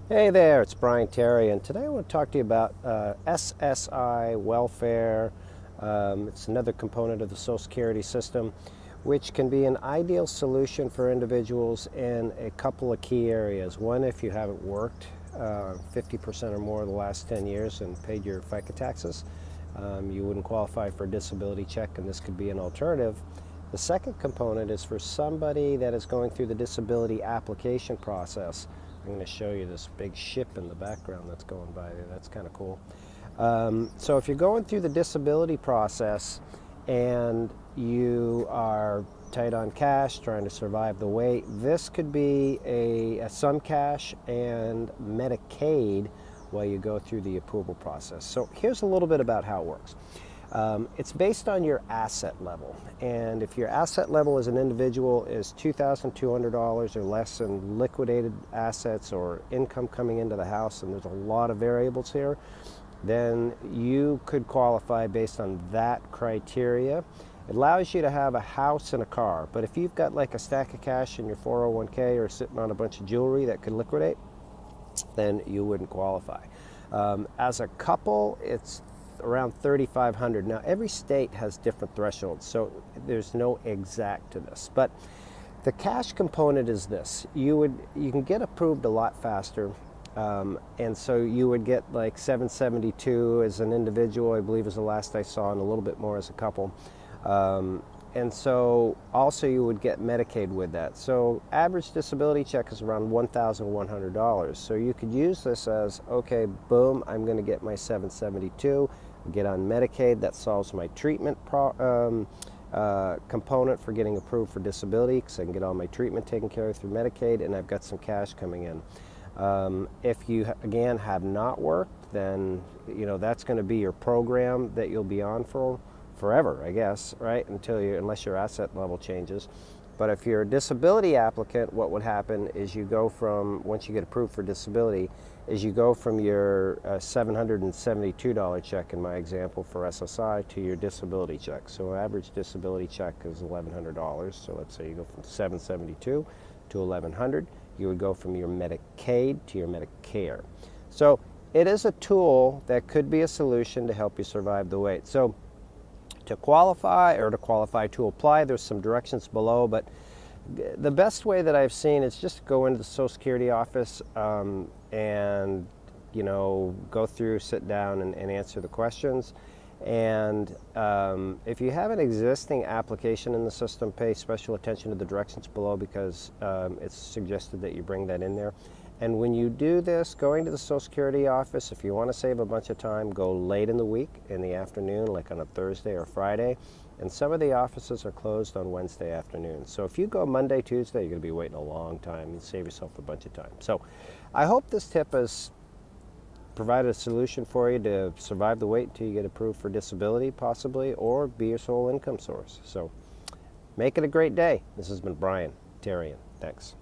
Hey there, it's Brian Terry, and today I want to talk to you about SSI welfare. It's another component of the Social Security system, which can be an ideal solution for individuals in a couple of key areas. One, if you haven't worked 50% or more of the last 10 years and paid your FICA taxes, you wouldn't qualify for a disability check, and this could be an alternative. The second component is for somebody that is going through the disability application process. I'm going to show you this big ship in the background that's going by there. That's kind of cool. So if you're going through the disability process and you are tight on cash, trying to survive the wait, this could be some cash and Medicaid while you go through the approval process. So here's a little bit about how it works. It's based on your asset level, and if your asset level as an individual is $2,200 or less in liquidated assets or income coming into the house, and there's a lot of variables here, then you could qualify based on that criteria. It allows you to have a house and a car, but if you've got like a stack of cash in your 401k or sitting on a bunch of jewelry that could liquidate, then you wouldn't qualify. As a couple, it's around $3,500. Now, every state has different thresholds, so there's no exact to this. But the cash component is this: you can get approved a lot faster, and so you would get like 772 as an individual, I believe, is the last I saw, and a little bit more as a couple. And so also you would get Medicaid with that. So average disability check is around $1,100. So you could use this as, okay, boom, I'm going to get my 772, get on Medicaid. That solves my treatment component for getting approved for disability, because I can get all my treatment taken care of through Medicaid, and I've got some cash coming in. If you, again, have not worked, then that's going to be your program that you'll be on for forever, I guess, right? Unless your asset level changes. But if you're a disability applicant, what would happen is you go from, once you get approved for disability, is you go from your $772 check, in my example for SSI, to your disability check. So average disability check is $1,100. So let's say you go from 772 to 1,100. You would go from your Medicaid to your Medicare. So it is a tool that could be a solution to help you survive the wait. So to qualify to apply, there's some directions below, but the best way that I've seen is just go into the Social Security office and go through, sit down, and answer the questions. And if you have an existing application in the system, pay special attention to the directions below, because it's suggested that you bring that in there. And when you do this, going to the Social Security office, if you want to save a bunch of time, go late in the week, in the afternoon, like on a Thursday or Friday. And some of the offices are closed on Wednesday afternoon. So if you go Monday, Tuesday, you're going to be waiting a long time. You save yourself a bunch of time. So I hope this tip has provided a solution for you to survive the wait until you get approved for disability, possibly, or be your sole income source. So make it a great day. This has been Brian Terrian. Thanks.